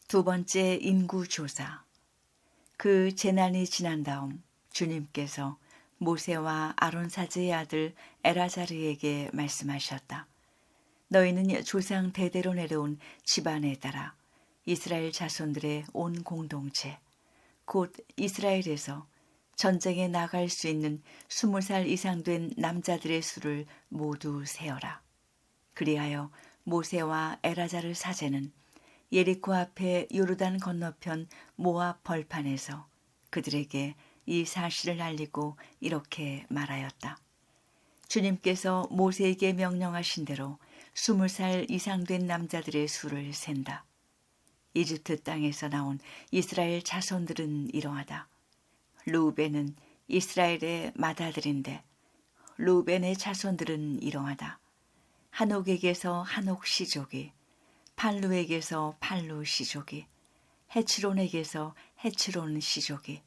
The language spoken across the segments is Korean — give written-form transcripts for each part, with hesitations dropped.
두 번째 인구조사. 그 재난이 지난 다음 주님께서 모세와 아론 사제의 아들 에라자르에게 말씀하셨다. 너희는 조상 대대로 내려온 집안에 따라 이스라엘 자손들의 온 공동체, 곧 이스라엘에서 전쟁에 나갈 수 있는 20살 이상 된 남자들의 수를 모두 세어라. 그리하여 모세와 에라자르 사제는 예리코 앞에 요르단 건너편 모압 벌판에서 그들에게 이 사실을 알리고 이렇게 말하였다. 주님께서 모세에게 명령하신 대로 20살 이상 된 남자들의 수를 센다. 이집트 땅에서 나온 이스라엘 자손들은 이러하다. 루벤은 이스라엘의 맏아들인데 루벤의 자손들은 이러하다. 한옥에게서 한옥 시족이, 팔루에게서 팔루 시족이, 헤츠론에게서 헤츠론 시족이,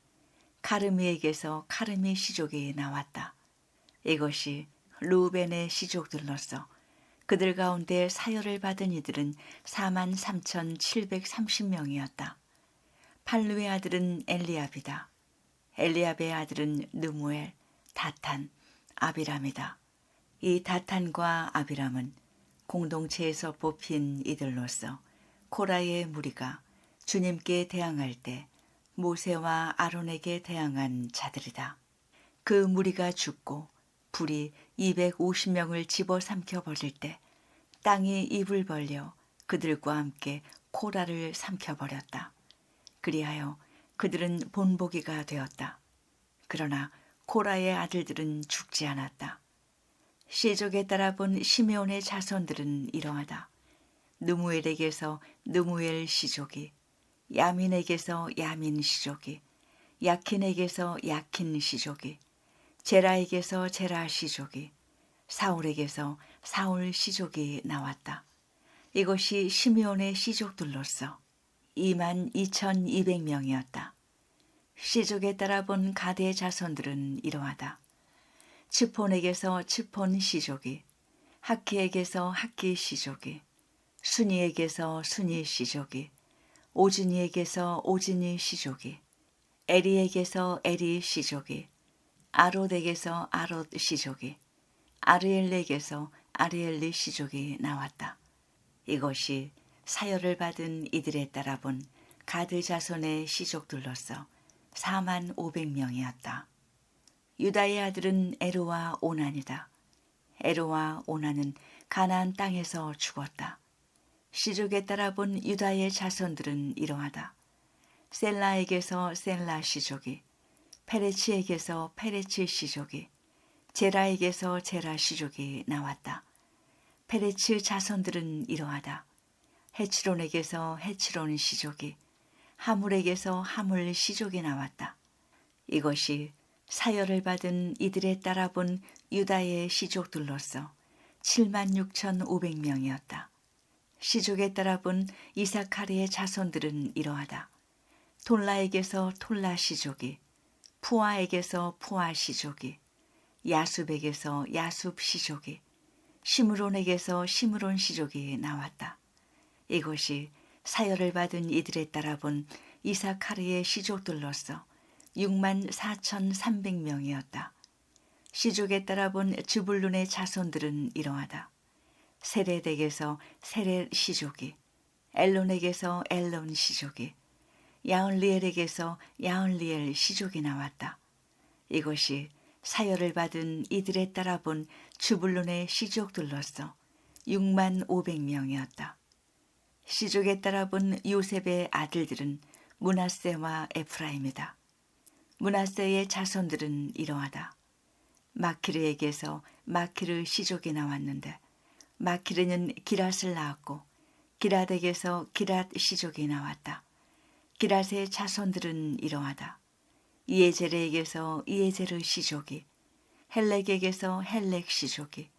카르미에게서 카르미 시족이 나왔다. 이것이 루벤의 시족들로서 그들 가운데 사열을 받은 이들은 43,730명이었다. 팔루의 아들은 엘리압이다. 엘리압의 아들은 느무엘, 다탄, 아비람이다. 이 다탄과 아비람은 공동체에서 뽑힌 이들로서 코라의 무리가 주님께 대항할 때 모세와 아론에게 대항한 자들이다. 그 무리가 죽고 불이 250명을 집어삼켜 버릴 때 땅이 입을 벌려 그들과 함께 코라를 삼켜버렸다. 그리하여 그들은 본보기가 되었다. 그러나 코라의 아들들은 죽지 않았다. 시족에 따라 본 시메온의 자손들은 이러하다. 느무엘에게서 느무엘 시족이, 야민에게서 야민 시족이, 야킨에게서 야킨 시족이, 제라에게서 제라 시족이, 사울에게서 사울 시족이 나왔다. 이것이 시메온의 시족들로서 22,200명이었다. 시족에 따라 본 가드의 자손들은 이러하다. 츠폰에게서 츠폰 시족이, 학기에게서 학기 시족이, 순이에게서 순이 시족이, 오즈니에게서 오즈니 시족이, 에리에게서 에리 시족이, 아롯에게서 아롯 시족이, 아르엘에게서 아르엘리 시족이 나왔다. 이것이 사열을 받은 이들에 따라 본 가드 자손의 시족들로서 45,000명이었다. 유다의 아들은 에로와 오난이다. 에로와 오난은 가나안 땅에서 죽었다. 시족에 따라 본 유다의 자손들은 이러하다. 셀라에게서 셀라 시족이, 페레치에게서 페레치 시족이, 제라에게서 제라 시족이 나왔다. 페레치 자손들은 이러하다. 헤츠론에게서 헤츠론 시족이, 하물에게서 하물 시족이 나왔다. 이것이 사열을 받은 이들에 따라 본 유다의 시족들로서 76,500명이었다. 시족에 따라 본 이사카리의 자손들은 이러하다. 톨라에게서 톨라 시족이, 푸아에게서 푸아 시족이, 야숲에게서 야숲 시족이, 시므론에게서 시므론 시족이 나왔다. 이것이 사열을 받은 이들에 따라 본 이사카리의 시족들로서 64,300명이었다. 시족에 따라 본 즈불룬의 자손들은 이러하다. 세렛에게서 세렛 시족이, 엘론에게서 엘론 시족이, 야을리엘에게서 야을리엘 시족이 나왔다. 이것이 사열을 받은 이들에 따라 본 즈불룬의 시족들로서 65,000명이었다. 시족에 따라 본 요셉의 아들들은 므낫세와 에프라임이다. 므낫세의 자손들은 이러하다. 마키르에게서 마키르 시족이 나왔는데 마키르는 기랏을 낳았고 기랏에게서 기랏 시족이 나왔다. 기랏의 자손들은 이러하다. 이에제르에게서 이에제르 시족이, 헬렉에게서 헬렉 시족이,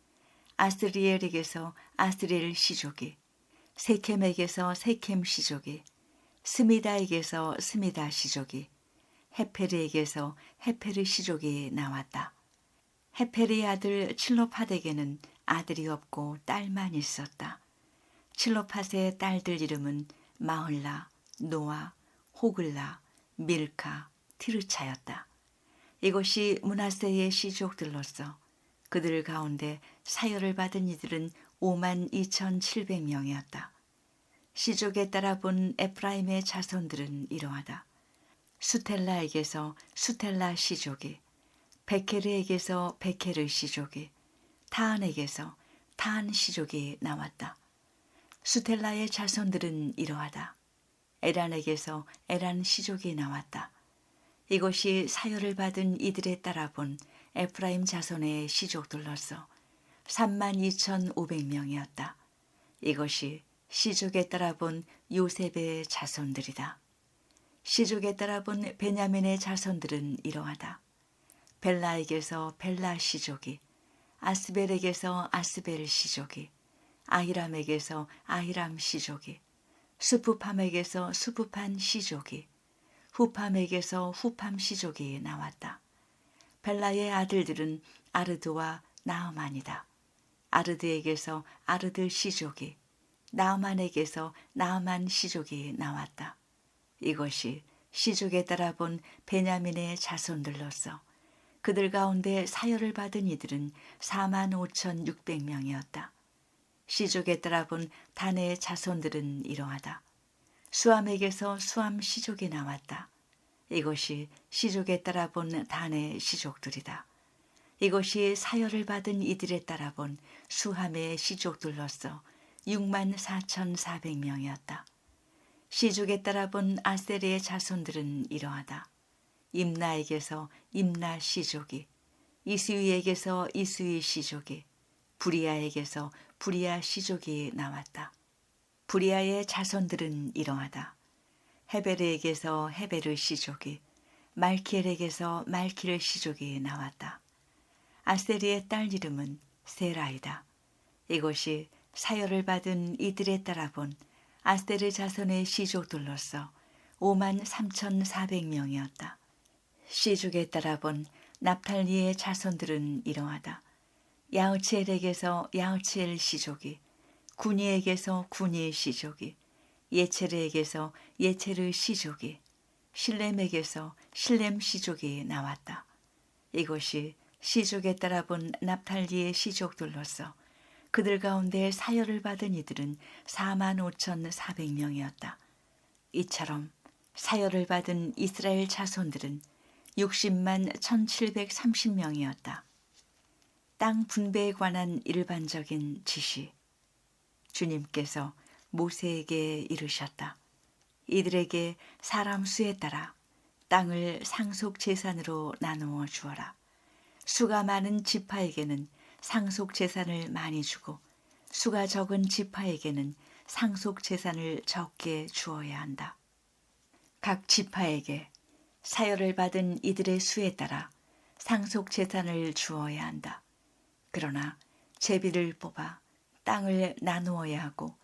아스리엘에게서 아스리엘 시족이, 세켐에게서 세켐 시족이, 스미다에게서 스미다 시족이, 헤페르에게서 헤페르 시족이 나왔다. 헤페르의 아들 칠로팟에게는 아들이 없고 딸만 있었다. 칠로팟의 딸들 이름은 마흘라, 노아, 호글라, 밀카, 티르차였다. 이것이 므낫세의 시족들로서 그들 가운데 사열을 받은 이들은 52,700명이었다. 시족에 따라 본 에프라임의 자손들은 이러하다. 수텔라에게서 수텔라 시족이, 베케르에게서 베케르 시족이, 타한에게서 타한 시족이 나왔다. 수텔라의 자손들은 이러하다. 에란에게서 에란 시족이 나왔다. 이것이 사열을 받은 이들에 따라 본 에프라임 자손의 시족들로서 32,500명이었다. 이것이 시족에 따라 본 요셉의 자손들이다. 시족에 따라 본 베냐민의 자손들은 이러하다. 벨라에게서 벨라 시족이, 아스벨에게서 아스벨 시족이, 아히람에게서 아히람 시족이, 수프팜에게서 수프판 시족이, 후팜에게서 후팜 시족이 나왔다. 벨라의 아들들은 아르드와 나아만이다. 아르드에게서 아르드 시족이, 나아만에게서 나아만 시족이 나왔다. 이것이 시족에 따라 본 베냐민의 자손들로서 그들 가운데 사열을 받은 이들은 45,600명이었다. 시족에 따라 본 단의 자손들은 이러하다. 수암에게서 수암 시족이 나왔다. 이것이 시족에 따라 본 단의 시족들이다. 이것이 사열을 받은 이들에 따라 본 수함의 시족들로서 64,400명이었다. 시족에 따라 본 아세리의 자손들은 이러하다. 임나에게서 임나 시족이, 이스위에게서 이스위 시족이, 부리아에게서 부리아 시족이 나왔다. 부리아의 자손들은 이러하다. 헤베르에게서 헤베르 시족이, 말키엘에게서 말키엘 시족이 나왔다. 아세리의 딸 이름은 세라이다. 이것이 사열을 받은 이들에 따라 본 아세르 자손의 시족들로서 53,400명이었다. 시족에 따라 본 납탈리의 자손들은 이러하다. 야흐치엘에게서 야흐치엘 시족이, 구니에게서 구니 시족이, 예체르에게서 예체르 시족이, 실렘에게서 실렘 시족이 나왔다. 이것이 시족에 따라 본 납탈리의 시족들로서 그들 가운데 사열을 받은 이들은 45,400명이었다. 이처럼 사열을 받은 이스라엘 자손들은 60만 1,730명이었다. 땅 분배에 관한 일반적인 지시. 주님께서 모세에게 이르셨다. 이들에게 사람 수에 따라 땅을 상속 재산으로 나누어 주어라. 수가 많은 지파에게는 상속 재산을 많이 주고 수가 적은 지파에게는 상속 재산을 적게 주어야 한다. 각 지파에게 사열을 받은 이들의 수에 따라 상속 재산을 주어야 한다. 그러나 제비를 뽑아 땅을 나누어야 하고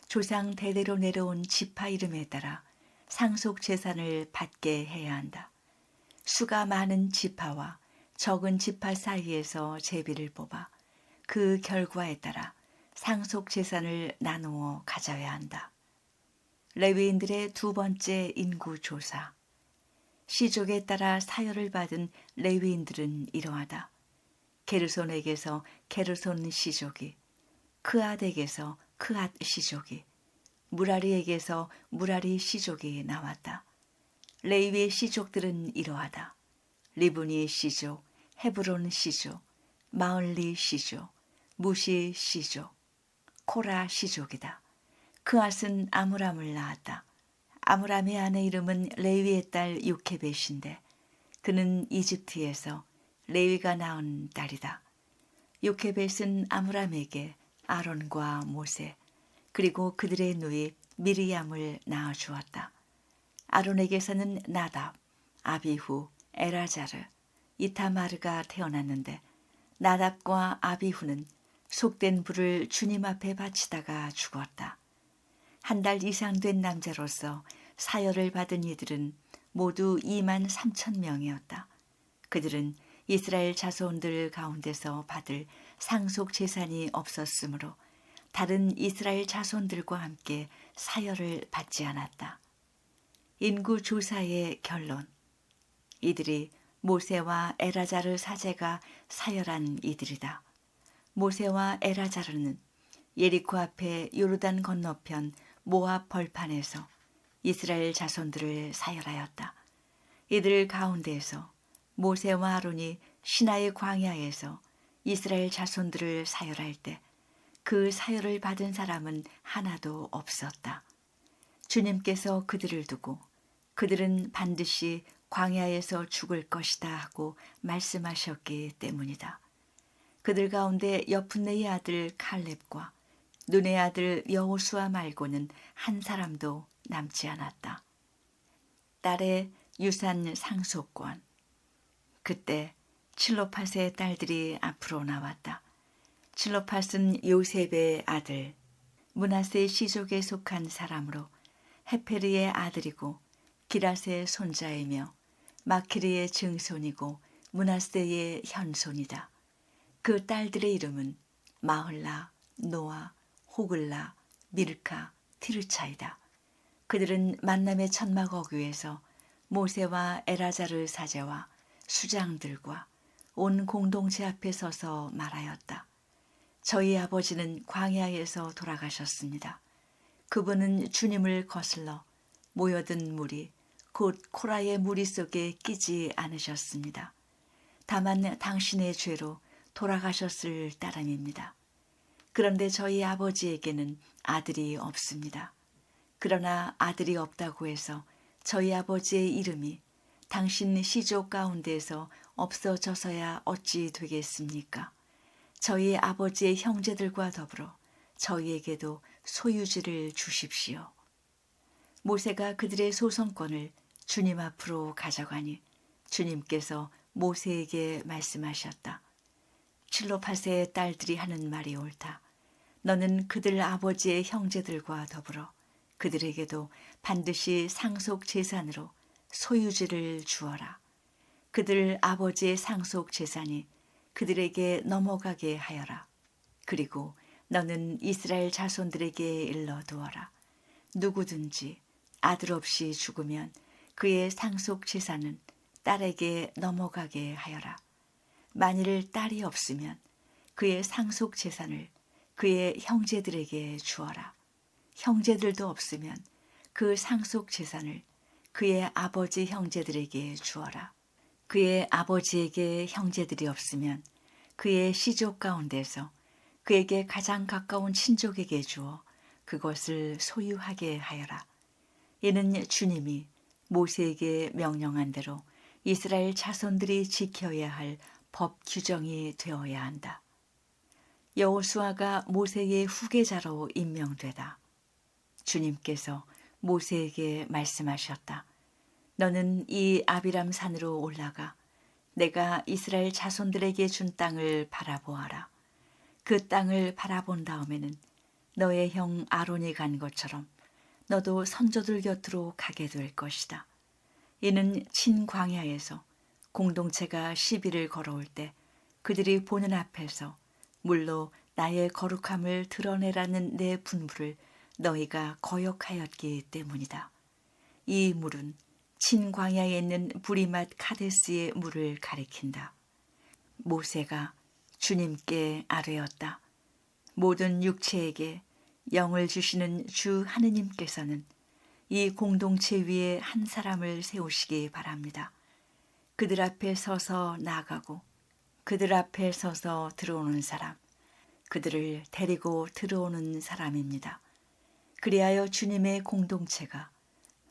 조상 대대로 내려온 지파 이름에 따라 상속 재산을 받게 해야 한다. 수가 많은 지파와 적은 지파 사이에서 제비를 뽑아 그 결과에 따라 상속 재산을 나누어 가져야 한다. 레위인들의 두 번째 인구 조사. 시족에 따라 사열을 받은 레위인들은 이러하다. 게르손에게서 게르손 시족이, 크앗에게서 크앗 시족이, 무라리에게서 무라리 시족이 나왔다. 레위의 시족들은 이러하다. 리브니 시족, 헤브론 시족, 마을리 시족, 무시 시족, 코라 시족이다. 크앗은 아므람을 낳았다. 아므람의 아내 이름은 레위의 딸 요케벳인데 그는 이집트에서 레위가 낳은 딸이다. 요케벳은 아므람에게 아론과 모세 그리고 그들의 누이 미리암을 낳아주었다. 아론에게서는 나답, 아비후, 에라자르, 이타마르가 태어났는데 나답과 아비후는 속된 불을 주님 앞에 바치다가 죽었다. 한 달 이상 된 남자로서 사열을 받은 이들은 모두 23,000명이었다. 그들은 이스라엘 자손들 가운데서 받을 상속 재산이 없었으므로 다른 이스라엘 자손들과 함께 사열을 받지 않았다. 인구 조사의 결론. 이들이 모세와 엘아자르 사제가 사열한 이들이다. 모세와 엘아자르는 예리코 앞에 요르단 건너편 모압 벌판에서 이스라엘 자손들을 사열하였다. 이들 가운데에서 모세와 아론이 시나의 광야에서 이스라엘 자손들을 사열할 때 그 사열을 받은 사람은 하나도 없었다. 주님께서 그들을 두고 그들은 반드시 광야에서 죽을 것이다 하고 말씀하셨기 때문이다. 그들 가운데 여푼네의 아들 칼렙과 눈의 아들 여호수아 말고는 한 사람도 남지 않았다. 딸의 유산 상속권. 그때 칠로팟의 딸들이 앞으로 나왔다. 칠로팟은 요셉의 아들, 므낫세 시족에 속한 사람으로 헤페르의 아들이고 기랏의 손자이며 마키리의 증손이고 므낫세의 현손이다. 그 딸들의 이름은 마흘라, 노아, 호글라, 밀카, 티르차이다. 그들은 만남의 천막 어귀에서 모세와 엘아자르 사제와 수장들과 온 공동체 앞에 서서 말하였다. 저희 아버지는 광야에서 돌아가셨습니다. 그분은 주님을 거슬러 모여든 물이 곧 코라의 무리 속에 끼지 않으셨습니다. 다만 당신의 죄로 돌아가셨을 따름입니다. 그런데 저희 아버지에게는 아들이 없습니다. 그러나 아들이 없다고 해서 저희 아버지의 이름이 당신 시족 가운데서 없어져서야 어찌 되겠습니까? 저희 아버지의 형제들과 더불어 저희에게도 소유지를 주십시오. 모세가 그들의 소송권을 주님 앞으로 가져가니 주님께서 모세에게 말씀하셨다. 칠로팟의 딸들이 하는 말이 옳다. 너는 그들 아버지의 형제들과 더불어 그들에게도 반드시 상속 재산으로 소유지를 주어라. 그들 아버지의 상속 재산이 그들에게 넘어가게 하여라. 그리고 너는 이스라엘 자손들에게 일러두어라. 누구든지 아들 없이 죽으면 그의 상속 재산은 딸에게 넘어가게 하여라. 만일 딸이 없으면 그의 상속 재산을 그의 형제들에게 주어라. 형제들도 없으면 그 상속 재산을 그의 아버지 형제들에게 주어라. 그의 아버지에게 형제들이 없으면 그의 시족 가운데서 그에게 가장 가까운 친족에게 주어 그것을 소유하게 하여라. 이는 주님이 모세에게 명령한 대로 이스라엘 자손들이 지켜야 할 법 규정이 되어야 한다. 여호수아가 모세의 후계자로 임명되다. 주님께서 모세에게 말씀하셨다. 너는 이 아비람 산으로 올라가 내가 이스라엘 자손들에게 준 땅을 바라보아라. 그 땅을 바라본 다음에는 너의 형 아론이 간 것처럼 너도 선조들 곁으로 가게 될 것이다. 이는 친광야에서 공동체가 시비를 걸어올 때 그들이 보는 앞에서 물로 나의 거룩함을 드러내라는 내 분부를 너희가 거역하였기 때문이다. 이 물은 친광야에 있는 부리맛 카데스의 물을 가리킨다. 모세가 주님께 아뢰었다. 모든 육체에게 영을 주시는 주 하느님께서는 이 공동체 위에 한 사람을 세우시기 바랍니다. 그들 앞에 서서 나가고 그들 앞에 서서 들어오는 사람, 그들을 데리고 들어오는 사람입니다. 그리하여 주님의 공동체가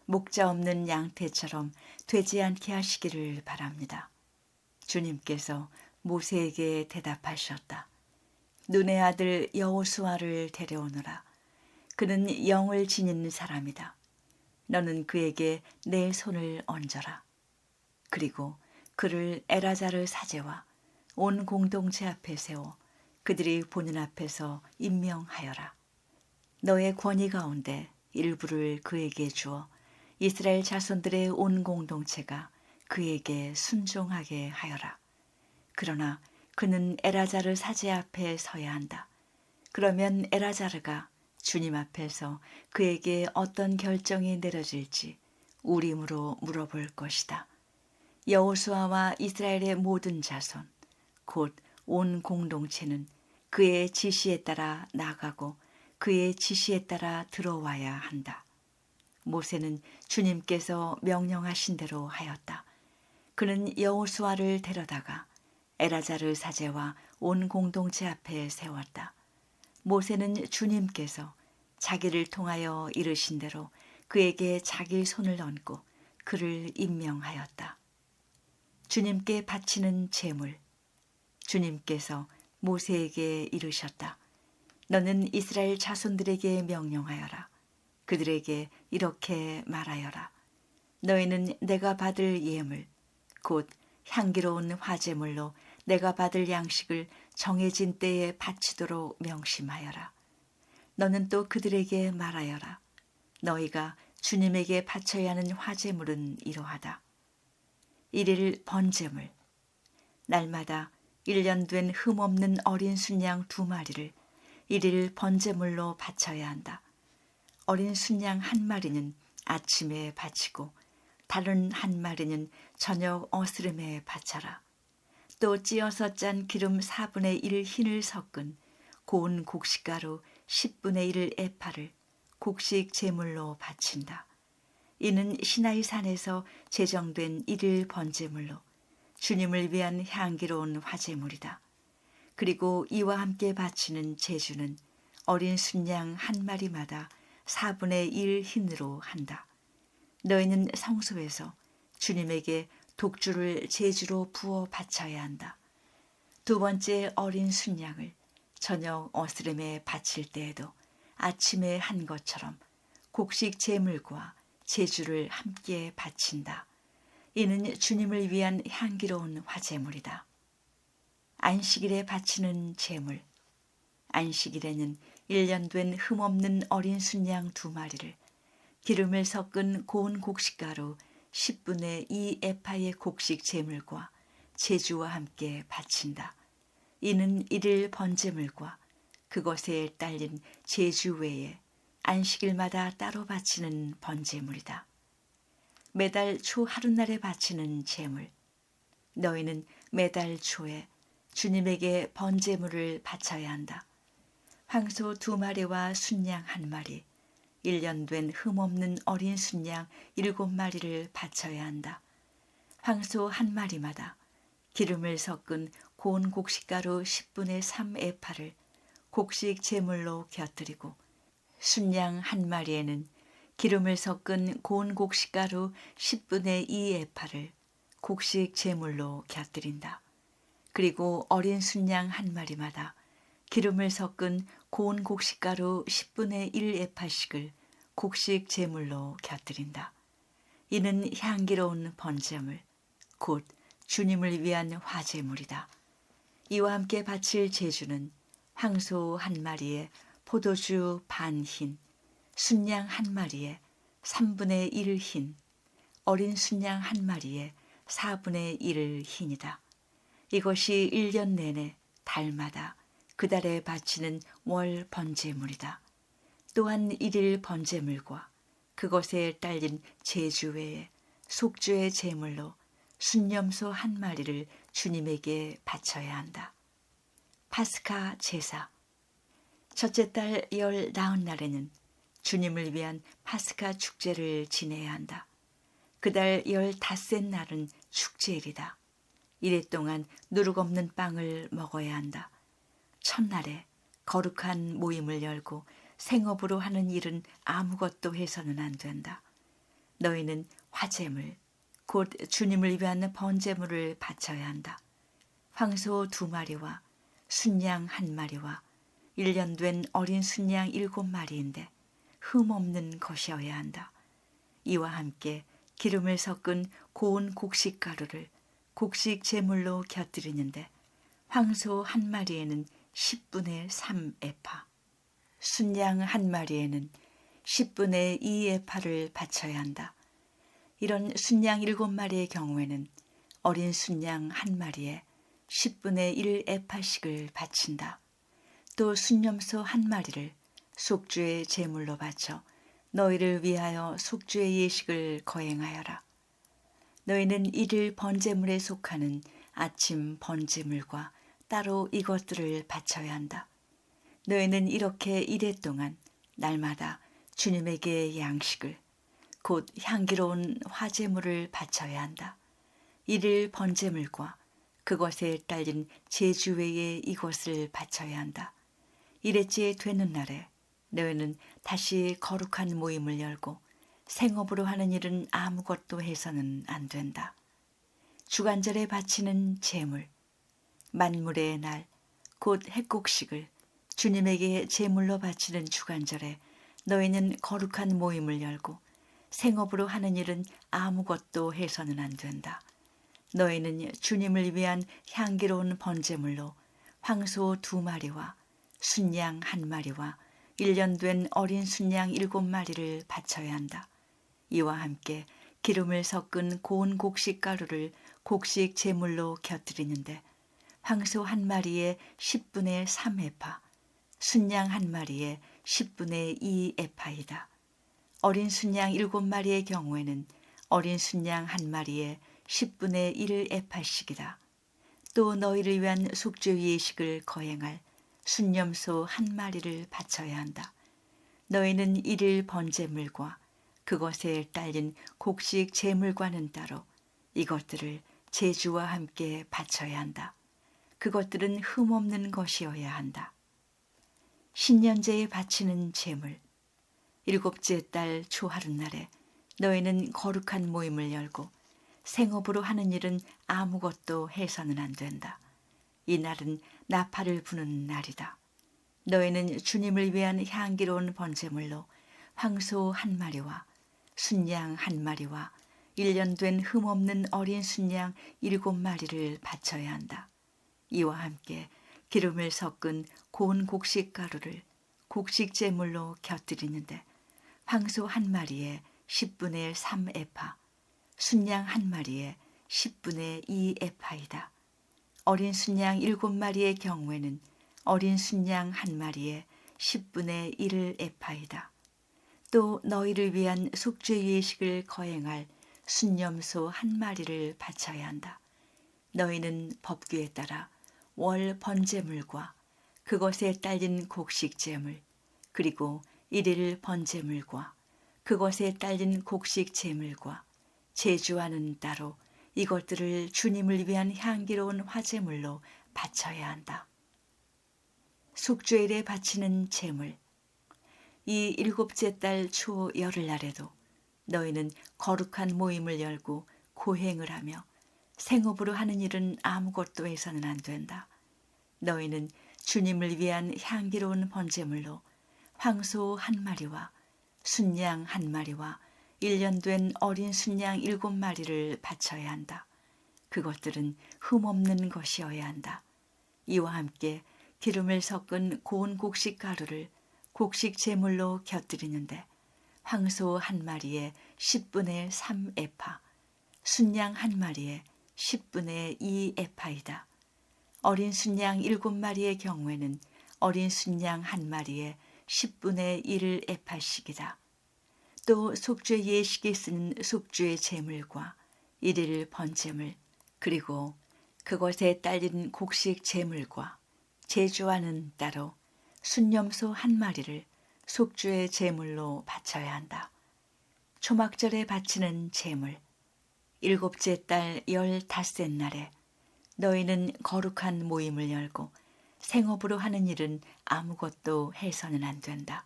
목자 없는 양떼처럼 되지 않게 하시기를 바랍니다. 주님께서 모세에게 대답하셨다. 눈의 아들 여호수아를 데려오너라. 그는 영을 지닌 사람이다. 너는 그에게 내 손을 얹어라. 그리고 그를 엘아자르 사제와 온 공동체 앞에 세워 그들이 보는 앞에서 임명하여라. 너의 권위 가운데 일부를 그에게 주어 이스라엘 자손들의 온 공동체가 그에게 순종하게 하여라. 그러나 그는 엘아자르 사제 앞에 서야 한다. 그러면 엘아자르가 주님 앞에서 그에게 어떤 결정이 내려질지 우림으로 물어볼 것이다. 여호수아와 이스라엘의 모든 자손, 곧 온 공동체는 그의 지시에 따라 나가고 그의 지시에 따라 들어와야 한다. 모세는 주님께서 명령하신 대로 하였다. 그는 여호수아를 데려다가 엘아자르 사제와 온 공동체 앞에 세웠다. 모세는 주님께서 자기를 통하여 이르신 대로 그에게 자기 손을 얹고 그를 임명하였다. 주님께 바치는 제물. 주님께서 모세에게 이르셨다. 너는 이스라엘 자손들에게 명령하여라. 그들에게 이렇게 말하여라. 너희는 내가 받을 예물, 곧 향기로운 화제물로 내가 받을 양식을 정해진 때에 바치도록 명심하여라. 너는 또 그들에게 말하여라. 너희가 주님에게 바쳐야 하는 화제물은 이러하다. 1일 번제물. 날마다 1년 된 흠없는 어린 순양 2마리를 1일 번제물로 바쳐야 한다. 어린 순양 1마리는 아침에 바치고 다른 1마리는 저녁 어스름에 바쳐라. 또 찌어서 짠 기름 4분의 1 흰을 섞은 고운 곡식가루 10분의 1 에파를 곡식 제물로 바친다. 이는 시나이 산에서 제정된 1일 번제물로 주님을 위한 향기로운 화제물이다. 그리고 이와 함께 바치는 제주는 어린 순양 1마리마다 4분의 1 흰으로 한다. 너희는 성소에서 주님에게 독주를 제주로 부어 바쳐야 한다. 2번째 어린 순양을 저녁 어스름에 바칠 때에도 아침에 한 것처럼 곡식 제물과 제주를 함께 바친다. 이는 주님을 위한 향기로운 화제물이다. 안식일에 바치는 제물. 안식일에는 1년 된 흠없는 어린 순양 2마리를 기름을 섞은 고운 곡식가루 10분의 2 에파의 곡식 제물과 제주와 함께 바친다. 이는 1일 번제물과 그것에 딸린 제주 외에 안식일마다 따로 바치는 번제물이다. 매달 초 하룻날에 바치는 제물. 너희는 매달 초에 주님에게 번제물을 바쳐야 한다. 황소 2마리와 순양 1마리, 1년 된 흠없는 어린 순양 7마리를 바쳐야 한다. 황소 1마리마다 기름을 섞은 고운 곡식가루 10분의 3 에파를 곡식 제물로 곁들이고 순양 1마리에는 기름을 섞은 고운 곡식가루 10분의 2 에파를 곡식 제물로 곁들인다. 그리고 어린 순양 1마리마다 기름을 섞은 고운 곡식가루 10분의 1 에파씩을 곡식 제물로 곁들인다. 이는 향기로운 번제물, 곧 주님을 위한 화제물이다. 이와 함께 바칠 제주는 황소 1마리에 포도주 반 흰, 순양 1마리에 3분의 1 흰, 어린 순양 1마리에 4분의 1 흰이다. 이것이 1년 내내 달마다 그 달에 바치는 월 번제물이다. 또한 1일 번제물과 그것에 딸린 제주 외에 속주의 제물로 순염소 1마리를 주님에게 바쳐야 한다. 파스카 제사. 첫째 달 열 나흔 날에는 주님을 위한 파스카 축제를 지내야 한다. 그달 15째 날은 축제일이다. 이래 동안 누룩 없는 빵을 먹어야 한다. 첫날에 거룩한 모임을 열고 생업으로 하는 일은 아무것도 해서는 안 된다. 너희는 화제물, 곧 주님을 위한 번제물을 바쳐야 한다. 황소 2마리와 순양 1마리와 1년 된 어린 순양 7마리인데 흠없는 것이어야 한다. 이와 함께 기름을 섞은 고운 곡식 가루를 곡식 제물로 곁들이는데 황소 1마리에는 10분의 3 에파, 순양 1마리에는 10분의 2 에파를 바쳐야 한다. 이런 순양 7마리의 경우에는 어린 순양 1마리에 10분의 1 에파씩을 바친다. 또 순염소 1마리를 속주의 제물로 바쳐 너희를 위하여 속죄의 예식을 거행하여라. 너희는 이를 번제물에 속하는 아침 번제물과 따로 이것들을 바쳐야 한다. 너희는 이렇게 이레 동안 날마다 주님에게 양식을 곧 향기로운 화제물을 바쳐야 한다. 이를 번제물과 그것에 딸린 제주 외에 이것을 바쳐야 한다. 이랬지 되는 날에 너희는 다시 거룩한 모임을 열고 생업으로 하는 일은 아무것도 해서는 안 된다. 주간절에 바치는 제물, 만물의 날, 곧 핵곡식을 주님에게 제물로 바치는 주간절에 너희는 거룩한 모임을 열고 생업으로 하는 일은 아무것도 해서는 안 된다. 너희는 주님을 위한 향기로운 번제물로 황소 2마리와 순양 1마리와 1년 된 어린 순양 7마리를 바쳐야 한다. 이와 함께 기름을 섞은 고운 곡식 가루를 곡식 제물로 곁들이는데 황소 1마리에 10분의 3에파, 순양 1마리에 10분의 2에파이다. 어린 순양 7마리의 경우에는 어린 순양 1마리에 10분의 1에파씩이다. 또 너희를 위한 속죄 예식을 거행할 순염소 1마리를 바쳐야 한다. 너희는 이를 번제물과 그것에 딸린 곡식 제물과는 따로 이것들을 제주와 함께 바쳐야 한다. 그것들은 흠없는 것이어야 한다. 신년제에 바치는 제물, 7째 달 초하룻날에 너희는 거룩한 모임을 열고 생업으로 하는 일은 아무것도 해서는 안 된다. 이날은 나팔을 부는 날이다. 너희는 주님을 위한 향기로운 번제물로 황소 1마리와 순양 1마리와 1년 된 흠없는 어린 순양 7마리를 바쳐야 한다. 이와 함께 기름을 섞은 고운 곡식 가루를 곡식 제물로 곁들이는데 황소 1마리에 10분의 3에파, 순양 1마리에 10분의 2에파이다. 어린 순양 7마리의 경우에는 어린 순양 1마리에 10분의 1에파이다. 또 너희를 위한 속죄 예식을 거행할 순염소 1마리를 바쳐야 한다. 너희는 법규에 따라 월 번제물과 그것에 딸린 곡식 제물 그리고 일일 번제물과 그것에 딸린 곡식 제물과 제주와는 따로 이것들을 주님을 위한 향기로운 화제물로 바쳐야 한다. 속죄일에 바치는 제물, 이 7째 달 초 열흘날에도 너희는 거룩한 모임을 열고 고행을 하며 생업으로 하는 일은 아무것도 해서는 안 된다. 너희는 주님을 위한 향기로운 번제물로 황소 1마리와 순양 1마리와 1년 된 어린 순양 7마리를 바쳐야 한다. 그것들은 흠없는 것이어야 한다. 이와 함께 기름을 섞은 고운 곡식 가루를 곡식 제물로 곁들이는데 황소 1마리에 10분의 3에파, 순양 1마리에 10분의 2에파이다. 어린 순양 7마리의 경우에는 어린 순양 1마리에 10분의 1에파씩이다. 또 속죄 예식에 쓰는 속죄의 제물과 일일 번제물 그리고 그것에 딸린 곡식 제물과 제주와는 따로 순염소 1마리를 속죄의 제물로 바쳐야 한다. 초막절에 바치는 제물, 7째 달 15째 날에 너희는 거룩한 모임을 열고 생업으로 하는 일은 아무것도 해서는 안 된다.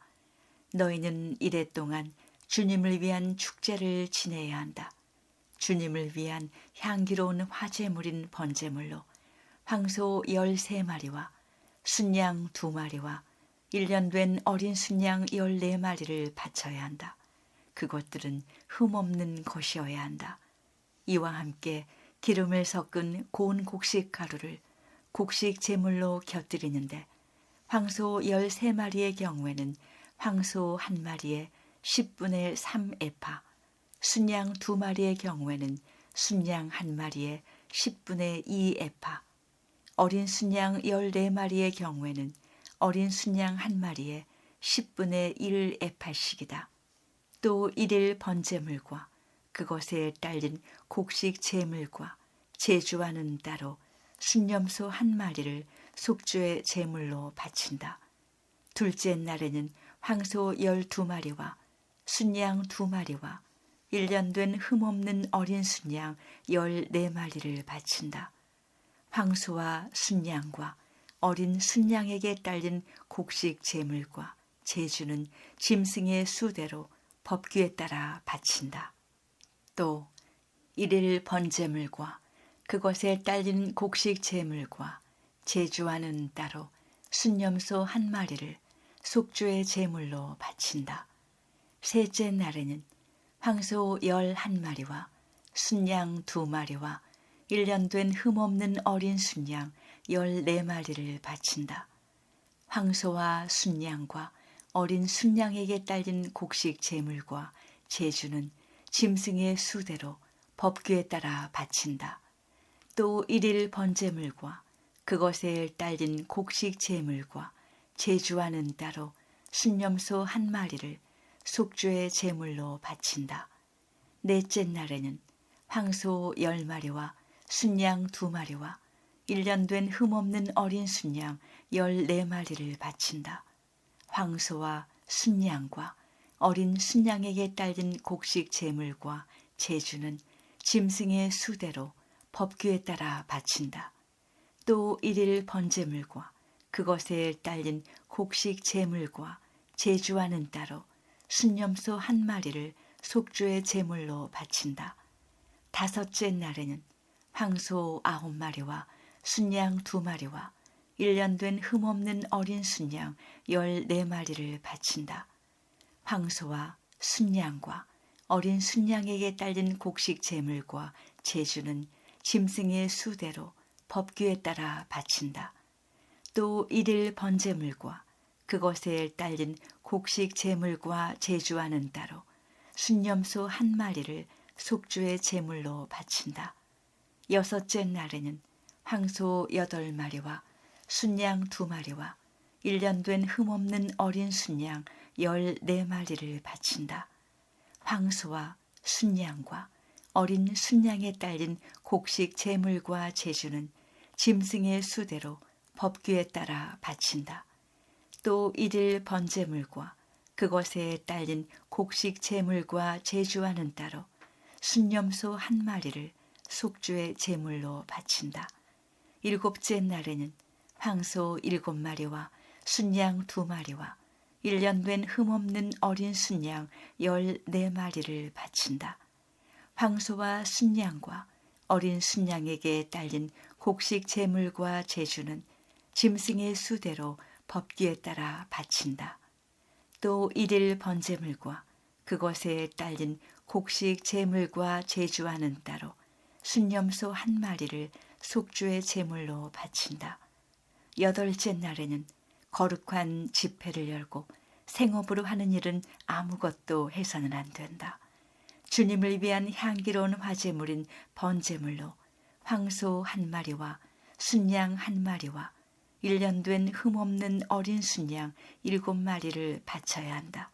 너희는 이래 동안 주님을 위한 축제를 지내야 한다. 주님을 위한 향기로운 화제물인 번제물로 황소 13마리와 순양 2마리와 1년 된 어린 순양 14마리를 바쳐야 한다. 그것들은 흠없는 것이어야 한다. 이와 함께 기름을 섞은 고운 곡식 가루를 곡식 제물로 곁들이는데 황소 13마리의 경우에는 황소 1마리에 10분의 3에파, 순양 2마리의 경우에는 순양 1마리에 10분의 2에파, 어린 순양 14마리의 경우에는 어린 순양 1마리에 10분의 1에파씩이다. 또 일일 번제물과 그것에 딸린 곡식 제물과 제주와는 따로 순념소 한 마리를 속죄의 제물로 바친다. 둘째 날에는 황소 12마리와 순양 2마리와 1년 된 흠없는 어린 순양 14마리를 바친다. 황소와 순양과 어린 순양에게 딸린 곡식 제물과 제주는 짐승의 수대로 법규에 따라 바친다. 또 일일 번제물과 그것에 딸린 곡식 제물과 제주와는 따로 순념소 한 마리를 속죄의 제물로 바친다. 셋째 날에는 황소 11마리와 순양 2마리와 1년 된 흠없는 어린 순양 14마리를 바친다. 황소와 순양과 어린 순양에게 딸린 곡식 제물과 제주는 짐승의 수대로 법규에 따라 바친다. 또 일일 번제물과 그것에 딸린 곡식 제물과 제주와는 따로 순념소 한 마리를 속죄의 제물로 바친다. 넷째 날에는 황소 10마리와 순양 2마리와 1년 된 흠없는 어린 순양 14마리를 바친다. 황소와 순양과 어린 순양에게 딸린 곡식 제물과 제주는 짐승의 수대로 법규에 따라 바친다. 또 일일 번제물과 그것에 딸린 곡식 제물과 제주와는 따로 순념소 한 마리를 속죄의 제물로 바친다. 다섯째 날에는 황소 9마리와 순양 2마리와 1년 된 흠없는 어린 순양 14마리를 바친다. 황소와 순양과 어린 순양에게 딸린 곡식 제물과 제주는 짐승의 수대로 법규에 따라 바친다. 또 일일 번제물과 그것에 딸린 곡식 제물과 제주와는 따로 순념소 한 마리를 속죄의 제물로 바친다. 여섯째 날에는 황소 8마리와 순양 2마리와 1년 된 흠없는 어린 순양 14마리를 바친다. 황소와 순양과 어린 순양에 딸린 곡식 제물과 제주는 짐승의 수대로 법규에 따라 바친다. 또 일일 번제물과 그것에 딸린 곡식 제물과 제주와는 따로 순념소 한 마리를 속죄의 제물로 바친다. 일곱째 날에는 황소 7마리와 순양 2마리와 1년 된 흠없는 어린 순양 14마리를 바친다. 황소와 순양과 어린 순양에게 딸린 곡식 제물과 제주는 짐승의 수대로 법규에 따라 바친다. 또 일일 번제물과 그것에 딸린 곡식 제물과 제주와는 따로 순념소 한 마리를 속죄의 제물로 바친다. 여덟째 날에는 거룩한 집회를 열고 생업으로 하는 일은 아무것도 해서는 안 된다. 주님을 위한 향기로운 화제물인 번제물로 황소 한 마리와 순양 한 마리와 1년 된 흠없는 어린 순양 7마리를 바쳐야 한다.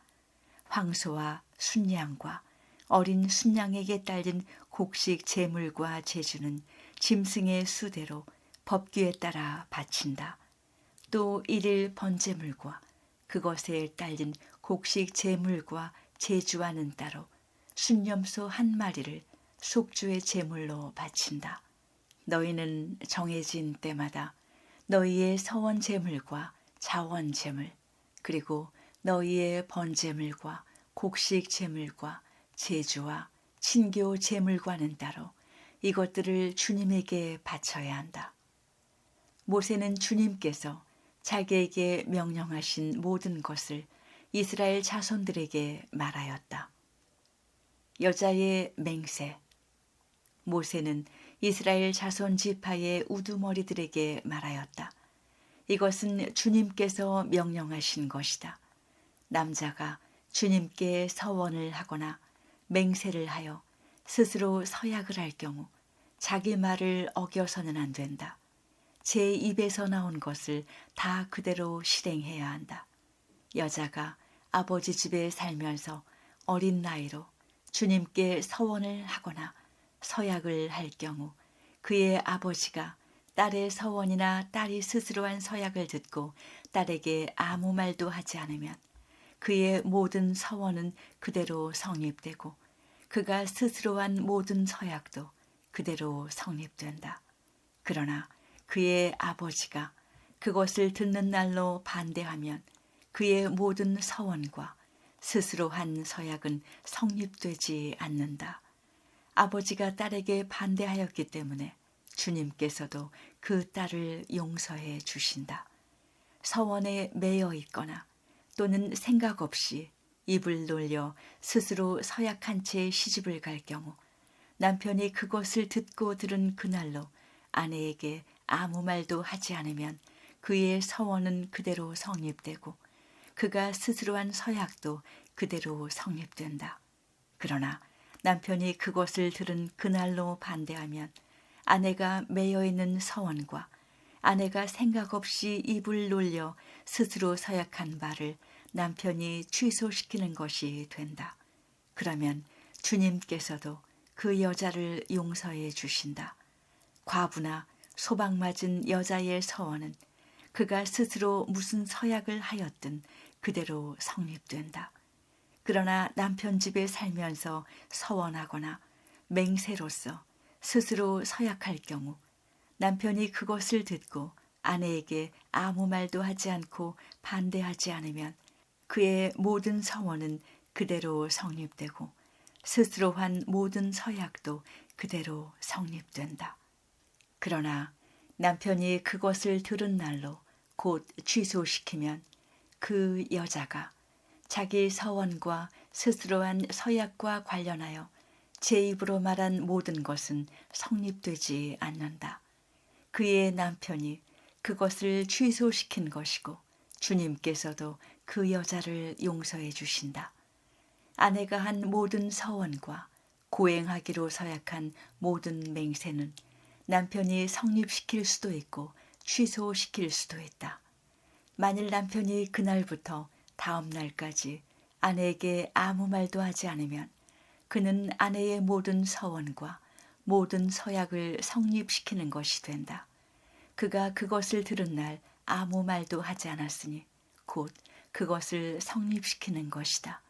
황소와 순양과 어린 순양에게 딸린 곡식 제물과 제주는 짐승의 수대로 법규에 따라 바친다. 또 일일 번제물과 그것에 딸린 곡식 제물과 제주와는 따로 순념소 한 마리를 속죄의 제물로 바친다. 너희는 정해진 때마다 너희의 서원 제물과 자원 제물 그리고 너희의 번제물과 곡식 제물과 제주와 친교 제물과는 따로 이것들을 주님에게 바쳐야 한다. 모세는 주님께서 자기에게 명령하신 모든 것을 이스라엘 자손들에게 말하였다. 여자의 맹세. 모세는 이스라엘 자손 지파의 우두머리들에게 말하였다. 이것은 주님께서 명령하신 것이다. 남자가 주님께 서원을 하거나 맹세를 하여 스스로 서약을 할 경우 자기 말을 어겨서는 안 된다. 제 입에서 나온 것을 다 그대로 실행해야 한다. 여자가 아버지 집에 살면서 어린 나이로 주님께 서원을 하거나 서약을 할 경우 그의 아버지가 딸의 서원이나 딸이 스스로 한 서약을 듣고 딸에게 아무 말도 하지 않으면 그의 모든 서원은 그대로 성립되고 그가 스스로 한 모든 서약도 그대로 성립된다. 그러나 그의 아버지가 그것을 듣는 날로 반대하면 그의 모든 서원과 스스로 한 서약은 성립되지 않는다. 아버지가 딸에게 반대하였기 때문에 주님께서도 그 딸을 용서해 주신다. 서원에 매여 있거나 또는 생각 없이 입을 놀려 스스로 서약한 채 시집을 갈 경우 남편이 그것을 듣고 들은 그날로 아내에게 아무 말도 하지 않으면 그의 서원은 그대로 성립되고 그가 스스로 한 서약도 그대로 성립된다. 그러나 남편이 그것을 들은 그날로 반대하면 아내가 매여 있는 서원과 아내가 생각 없이 입을 놀려 스스로 서약한 바를 남편이 취소시키는 것이 된다. 그러면 주님께서도 그 여자를 용서해 주신다. 과부나 소박맞은 여자의 서원은 그가 스스로 무슨 서약을 하였든 그대로 성립된다. 그러나 남편 집에 살면서 서원하거나 맹세로서 스스로 서약할 경우 남편이 그것을 듣고 아내에게 아무 말도 하지 않고 반대하지 않으면 그의 모든 서원은 그대로 성립되고 스스로 한 모든 서약도 그대로 성립된다. 그러나 남편이 그것을 들은 날로 곧 취소시키면 그 여자가 자기 서원과 스스로 한 서약과 관련하여 제 입으로 말한 모든 것은 성립되지 않는다. 그의 남편이 그것을 취소시킨 것이고 주님께서도 그 여자를 용서해 주신다. 아내가 한 모든 서원과 고행하기로 서약한 모든 맹세는 남편이 성립시킬 수도 있고 취소시킬 수도 있다. 만일 남편이 그날부터 다음 날까지 아내에게 아무 말도 하지 않으면 그는 아내의 모든 서원과 모든 서약을 성립시키는 것이 된다. 그가 그것을 들은 날 아무 말도 하지 않았으니 곧 그것을 성립시키는 것이다.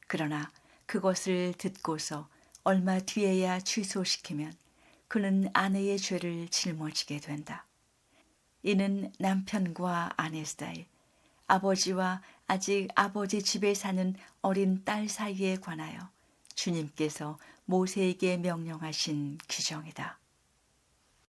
그러나 그것을 듣고서 얼마 뒤에야 취소시키면 그는 아내의 죄를 짊어지게 된다. 이는 남편과 아내 사이, 아버지와 아직 아버지 집에 사는 어린 딸 사이에 관하여 주님께서 모세에게 명령하신 규정이다.